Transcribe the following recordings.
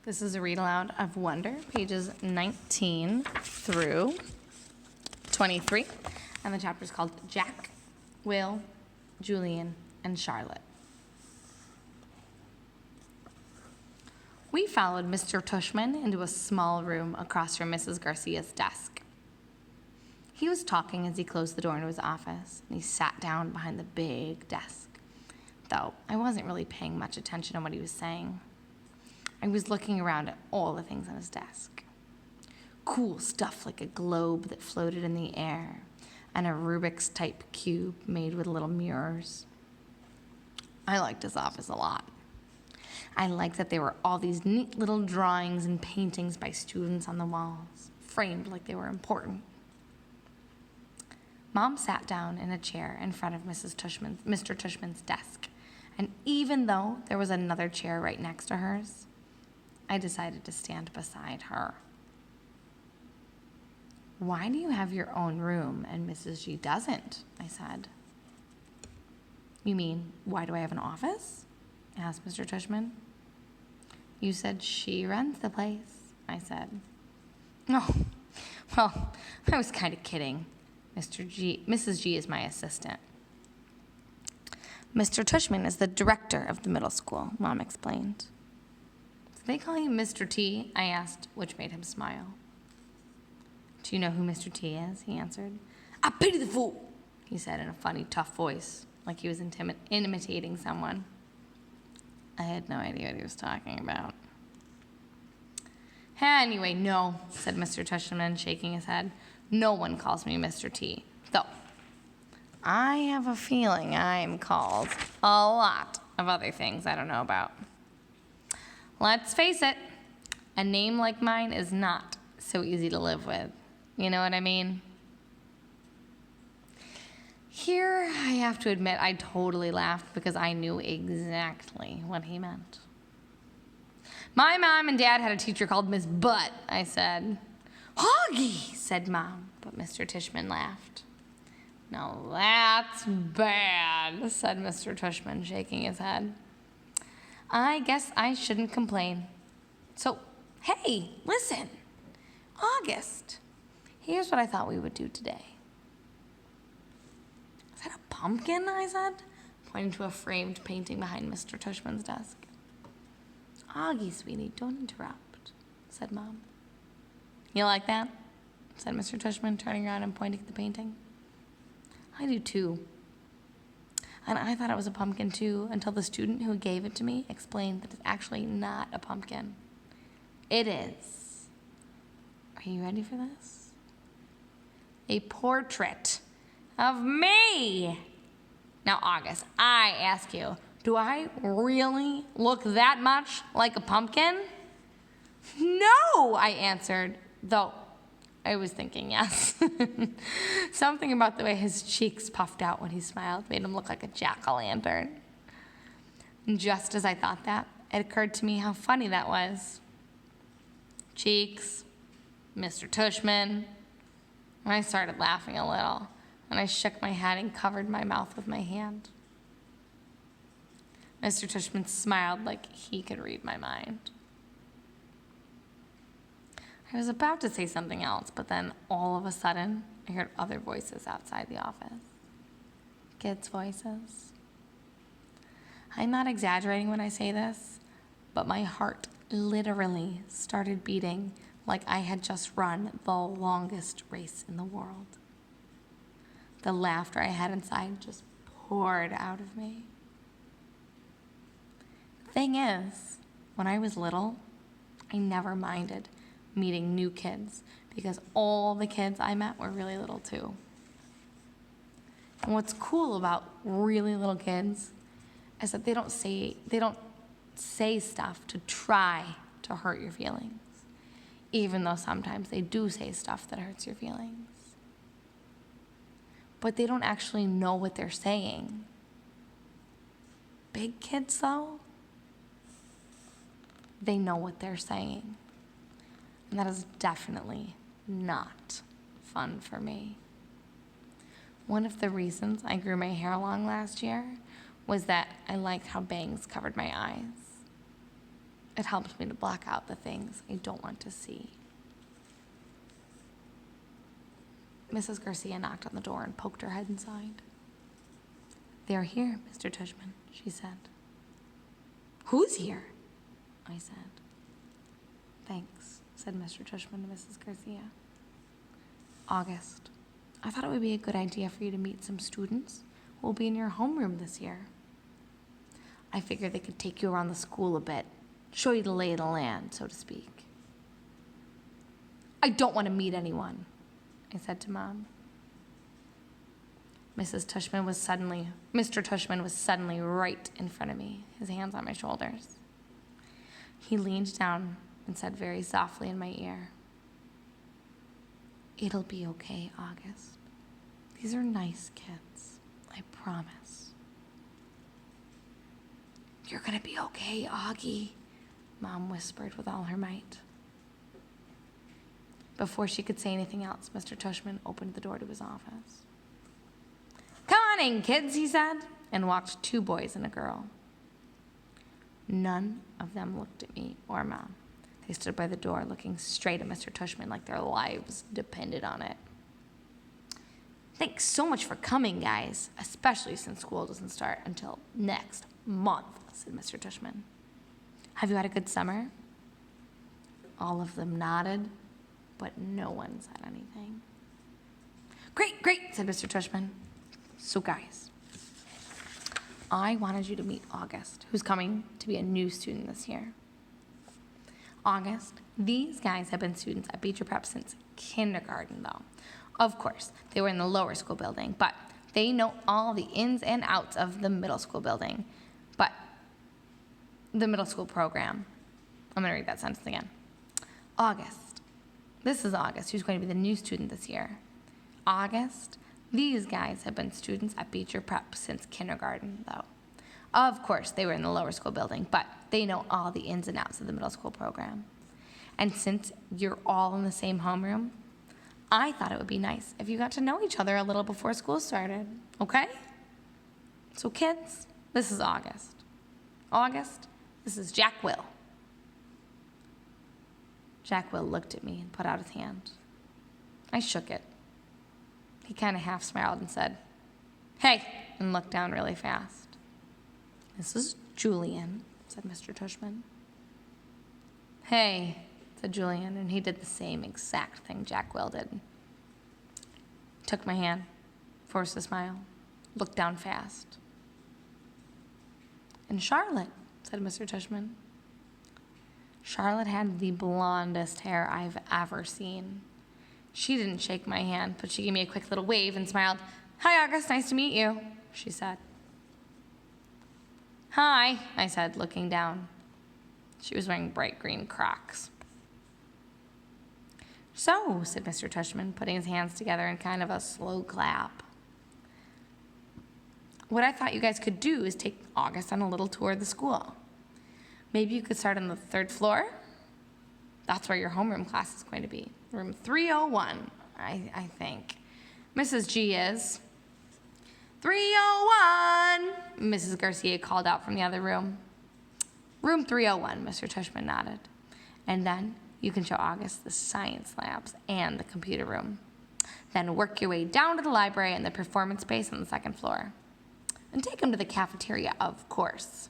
This is a read aloud of Wonder, pages 19 through 23. And the chapter is called Jack, Will, Julian, and Charlotte. We followed Mr. Tushman into a small room across from Mrs. Garcia's desk. He was talking as he closed the door into his office, and he sat down behind the big desk, though I wasn't really paying much attention to what he was saying. I was looking around at all the things on his desk. Cool stuff like a globe that floated in the air and a Rubik's type cube made with little mirrors. I liked his office a lot. I liked that there were all these neat little drawings and paintings by students on the walls, framed like they were important. Mom sat down in a chair in front of Mr. Tushman's desk, and even though there was another chair right next to hers, I decided to stand beside her. "Why do you have your own room and Mrs. G doesn't?" I said. "You mean, why do I have an office?" asked Mr. Tushman. "You said she runs the place," I said. "Oh, well, I was kind of kidding. Mrs. G is my assistant." "Mr. Tushman is the director of the middle school," Mom explained. "Do they call you Mr. T?" I asked, which made him smile. "Do you know who Mr. T is?" he answered. "I pity the fool," he said in a funny, tough voice, like he was imitating someone. I had no idea what he was talking about. "Anyway, no," said Mr. Tushman, shaking his head. "No one calls me Mr. T, though I have a feeling I'm called a lot of other things I don't know about. Let's face it, a name like mine is not so easy to live with. You know what I mean?" Here, I have to admit, I totally laughed because I knew exactly what he meant. "My mom and dad had a teacher called Miss Butt," I said. "Hoggy," said Mom, but Mr. Tushman laughed. "Now that's bad," said Mr. Tushman, shaking his head. "I guess I shouldn't complain. So, hey, listen, August, here's what I thought we would do today." "Is that a pumpkin?" I said, pointing to a framed painting behind Mr. Tushman's desk. "Augie, sweetie, don't interrupt," said Mom. "You like that?" said Mr. Tushman, turning around and pointing at the painting. "I do too. And I thought it was a pumpkin too until the student who gave it to me explained that it's actually not a pumpkin. It is. Are you ready for this? A portrait of me. Now, August, I ask you, do I really look that much like a pumpkin?" "No," I answered, though I was thinking yes. Something about the way his cheeks puffed out when he smiled made him look like a jack-o'-lantern. And just as I thought that, it occurred to me how funny that was. Cheeks, Mr. Tushman. And I started laughing a little, and I shook my head and covered my mouth with my hand. Mr. Tushman smiled like he could read my mind. I was about to say something else, but then all of a sudden, I heard other voices outside the office. Kids' voices. I'm not exaggerating when I say this, but my heart literally started beating like I had just run the longest race in the world. The laughter I had inside just poured out of me. The thing is, when I was little, I never minded meeting new kids because all the kids I met were really little too. And what's cool about really little kids is that they don't say stuff to try to hurt your feelings, even though sometimes they do say stuff that hurts your feelings. But they don't actually know what they're saying. Big kids, though, they know what they're saying. And that is definitely not fun for me. One of the reasons I grew my hair long last year was that I liked how bangs covered my eyes. It helps me to block out the things I don't want to see. Mrs. Garcia knocked on the door and poked her head inside. "They're here, Mr. Tushman," she said. "Who's here?" I said. "Thanks," said Mr. Tushman to Mrs. Garcia. "August, I thought it would be a good idea for you to meet some students who will be in your homeroom this year. I figured they could take you around the school a bit, show you the lay of the land, so to speak." "I don't want to meet anyone," I said to Mom. Mr. Tushman was suddenly right in front of me, his hands on my shoulders. He leaned down and said very softly in my ear, "It'll be okay, August. These are nice kids, I promise." "You're gonna be okay, Augie," Mom whispered with all her might. Before she could say anything else, Mr. Tushman opened the door to his office. "Come on in, kids," he said, and walked 2 boys and a girl. None of them looked at me or Mom. They stood by the door looking straight at Mr. Tushman like their lives depended on it. "Thanks so much for coming, guys, especially since school doesn't start until next month," said Mr. Tushman. "Have you had a good summer?" All of them nodded, but no one said anything. Great, said Mr. Tushman. "So guys, I wanted you to meet August, who's coming to be a new student this year. August, these guys have been students at Beecher Prep since kindergarten, though. Of course, they were in the lower school building, but they know all the ins and outs of the middle school building. But the middle school program. I'm going to read that sentence again. August. This is August, who's going to be the new student this year. August. These guys have been students at Beecher Prep since kindergarten, though. Of course, they were in the lower school building, but they know all the ins and outs of the middle school program. And since you're all in the same homeroom, I thought it would be nice if you got to know each other a little before school started, okay? So kids, this is August. August, this is Jack Will." Jack Will looked at me and put out his hand. I shook it. He kind of half smiled and said, "Hey," and looked down really fast. "This is Julian," said Mr. Tushman. "Hey," said Julian, and he did the same exact thing Jack Will did. Took my hand, forced a smile, looked down fast. "And Charlotte," said Mr. Tushman. Charlotte had the blondest hair I've ever seen. She didn't shake my hand, but she gave me a quick little wave and smiled. "Hi, August, nice to meet you," she said. "Hi," I said, looking down. She was wearing bright green Crocs. "So," said Mr. Tushman, putting his hands together in kind of a slow clap. "What I thought you guys could do is take August on a little tour of the school. Maybe you could start on the 3rd floor. That's where your homeroom class is going to be. Room 301, I think. Mrs. G is." 301, Mrs. Garcia called out from the other room. "Room 301, Mr. Tushman nodded. "And then you can show August the science labs and the computer room. Then work your way down to the library and the performance space on the 2nd floor. And take him to the cafeteria, of course."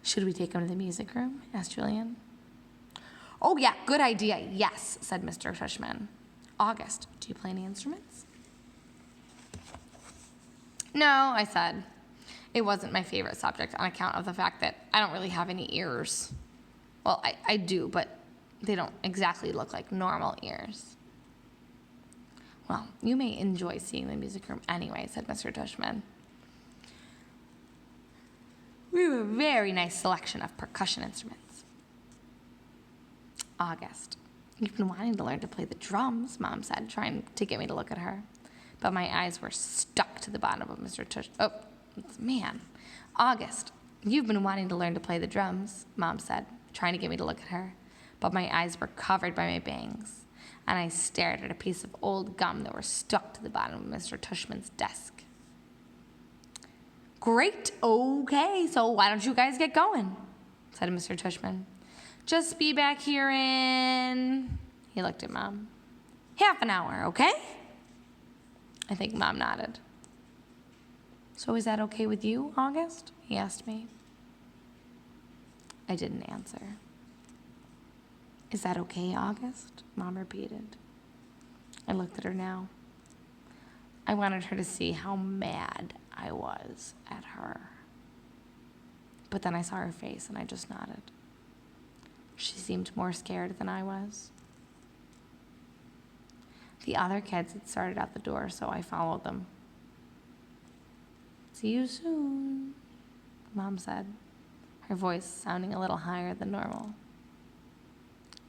"Should we take him to the music room?" asked Julian. "Oh, yeah, good idea, yes," said Mr. Tushman. "August, do you play any instruments?" "No," I said. It wasn't my favorite subject on account of the fact that I don't really have any ears. Well, I do, but they don't exactly look like normal ears. "Well, you may enjoy seeing the music room anyway," said Mr. Tushman. "We have a very nice selection of percussion instruments." "August, you've been wanting to learn to play the drums," Mom said, trying to get me to look at her. But my eyes were stuck to the bottom of Mr. Man. "August, you've been wanting to learn to play the drums," Mom said, trying to get me to look at her. But my eyes were covered by my bangs, and I stared at a piece of old gum that were stuck to the bottom of Mr. Tushman's desk. "Great, okay, so why don't you guys get going? said Mr. Tushman. Just be back here in... He looked at Mom. Half an hour, okay? I think Mom nodded. So is that okay with you, August? He asked me. I didn't answer. Is that okay, August? Mom repeated. I looked at her now. I wanted her to see how mad I was at her. But then I saw her face and I just nodded. She seemed more scared than I was. The other kids had started out the door, so I followed them. See you soon, Mom said, her voice sounding a little higher than normal.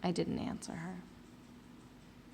I didn't answer her.